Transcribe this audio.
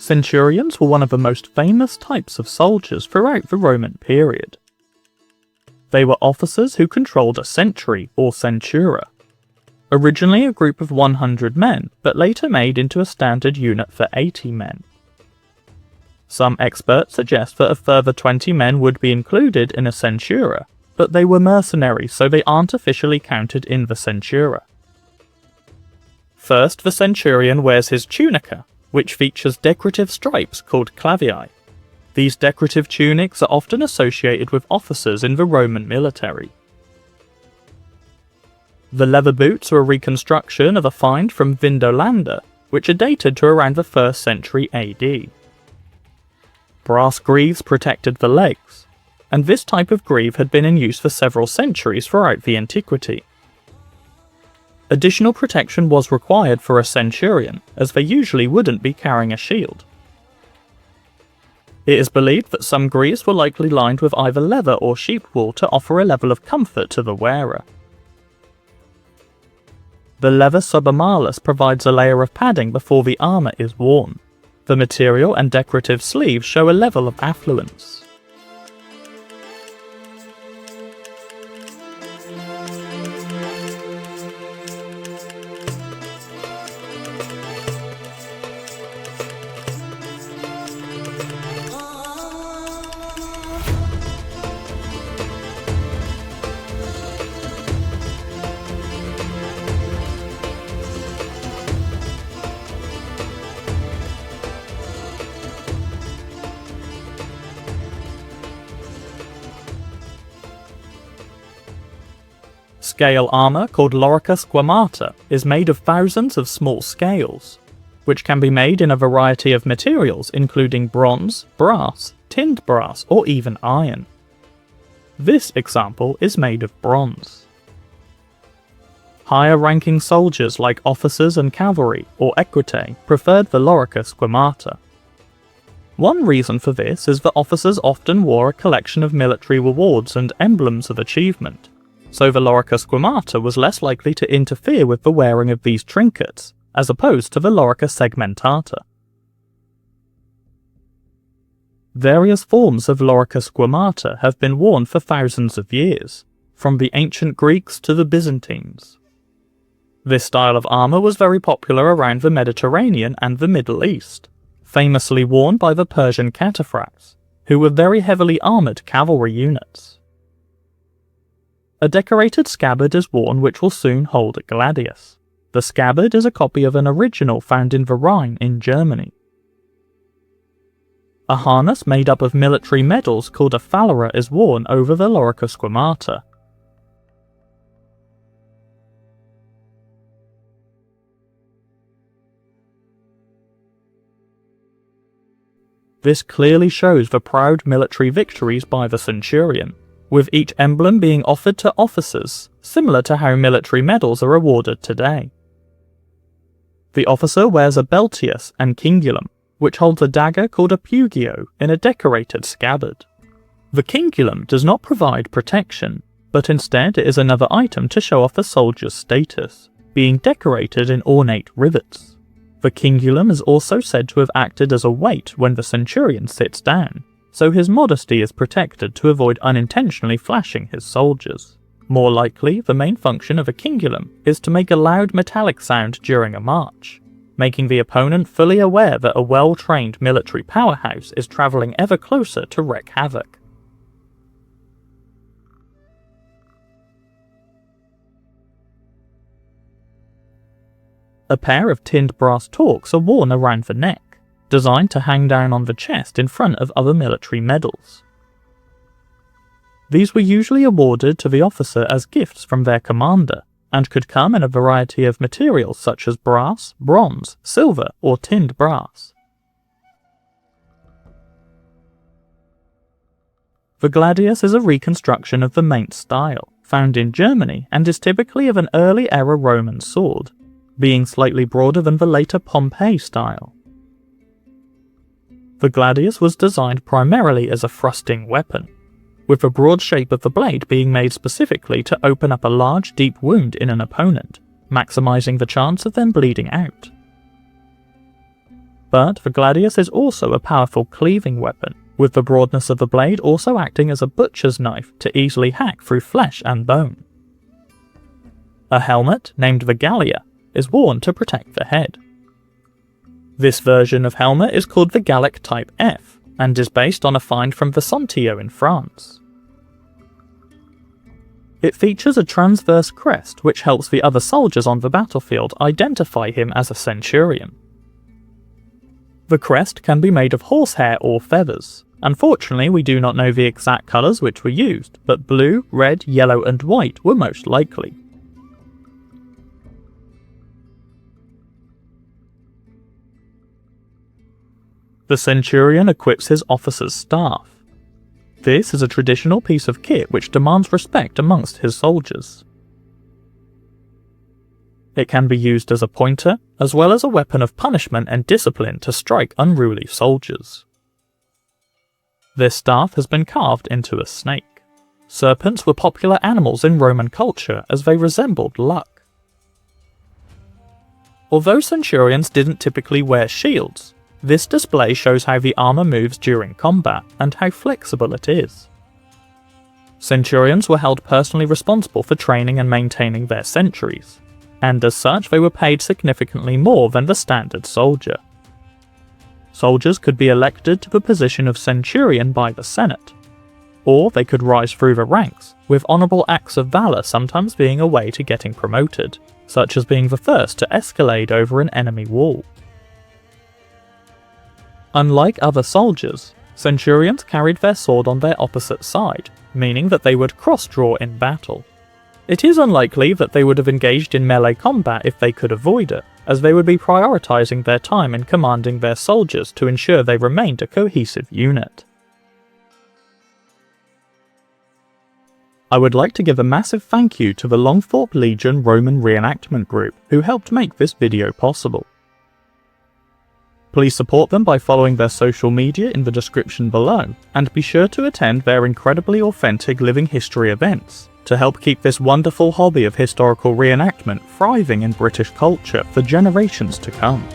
Centurions were one of the most famous types of soldiers throughout the Roman period. They were officers who controlled a century or centura, originally a group of 100 men, but later made into a standard unit for 80 men. Some experts suggest that a further 20 men would be included in a centura, but they were mercenaries, so they aren't officially counted in the centura. First, the centurion wears his tunica, which features decorative stripes called clavii. These decorative tunics are often associated with officers in the Roman military. The leather boots are a reconstruction of a find from Vindolanda, which are dated to around the 1st century AD. Brass greaves protected the legs, and this type of greave had been in use for several centuries throughout the antiquity. Additional protection was required for a centurion, as they usually wouldn't be carrying a shield. It is believed that some greaves were likely lined with either leather or sheep wool to offer a level of comfort to the wearer. The leather subamalus provides a layer of padding before the armour is worn. The material and decorative sleeves show a level of affluence. Scale armour, called lorica squamata, is made of thousands of small scales, which can be made in a variety of materials including bronze, brass, tinned brass, or even iron. This example is made of bronze. Higher-ranking soldiers like officers and cavalry, or equites, preferred the lorica squamata. One reason for this is that officers often wore a collection of military rewards and emblems of achievement, so the lorica squamata was less likely to interfere with the wearing of these trinkets, as opposed to the lorica segmentata. Various forms of lorica squamata have been worn for thousands of years, from the ancient Greeks to the Byzantines. This style of armour was very popular around the Mediterranean and the Middle East, famously worn by the Persian cataphracts, who were very heavily armoured cavalry units. A decorated scabbard is worn which will soon hold a gladius. The scabbard is a copy of an original found in the Rhine in Germany. A harness made up of military medals called a phallera is worn over the lorica squamata. This clearly shows the proud military victories by the centurion, with each emblem being offered to officers, similar to how military medals are awarded today. The officer wears a beltius and cingulum, which holds a dagger called a pugio in a decorated scabbard. The cingulum does not provide protection, but instead it is another item to show off the soldier's status, being decorated in ornate rivets. The cingulum is also said to have acted as a weight when the centurion sits down, so his modesty is protected to avoid unintentionally flashing his soldiers. More likely, the main function of a cingulum is to make a loud metallic sound during a march, making the opponent fully aware that a well-trained military powerhouse is travelling ever closer to wreak havoc. A pair of tinned brass torques are worn around the neck, designed to hang down on the chest in front of other military medals. These were usually awarded to the officer as gifts from their commander, and could come in a variety of materials such as brass, bronze, silver, or tinned brass. The gladius is a reconstruction of the Mainz style, found in Germany, and is typically of an early-era Roman sword, being slightly broader than the later Pompey style. The gladius was designed primarily as a thrusting weapon, with the broad shape of the blade being made specifically to open up a large deep wound in an opponent, maximizing the chance of them bleeding out. But the gladius is also a powerful cleaving weapon, with the broadness of the blade also acting as a butcher's knife to easily hack through flesh and bone. A helmet, named the gallia, is worn to protect the head. This version of helmet is called the Gallic Type F, and is based on a find from the Centurion in France. It features a transverse crest which helps the other soldiers on the battlefield identify him as a Centurion. The crest can be made of horsehair or feathers. Unfortunately, we do not know the exact colours which were used, but blue, red, yellow and white were most likely. The Centurion equips his officer's staff. This is a traditional piece of kit which demands respect amongst his soldiers. It can be used as a pointer, as well as a weapon of punishment and discipline to strike unruly soldiers. This staff has been carved into a snake. Serpents were popular animals in Roman culture as they resembled luck. Although centurions didn't typically wear shields, this display shows how the armour moves during combat and how flexible it is. Centurions were held personally responsible for training and maintaining their sentries, and as such they were paid significantly more than the standard soldier. Soldiers could be elected to the position of centurion by the Senate, or they could rise through the ranks, with honourable acts of valour sometimes being a way to getting promoted, such as being the first to escalade over an enemy wall. Unlike other soldiers, centurions carried their sword on their opposite side, meaning that they would cross-draw in battle. It is unlikely that they would have engaged in melee combat if they could avoid it, as they would be prioritising their time in commanding their soldiers to ensure they remained a cohesive unit. I would like to give a massive thank you to the Longthorpe Legion Roman Reenactment Group who helped make this video possible. Please support them by following their social media in the description below, and be sure to attend their incredibly authentic living history events to help keep this wonderful hobby of historical reenactment thriving in British culture for generations to come.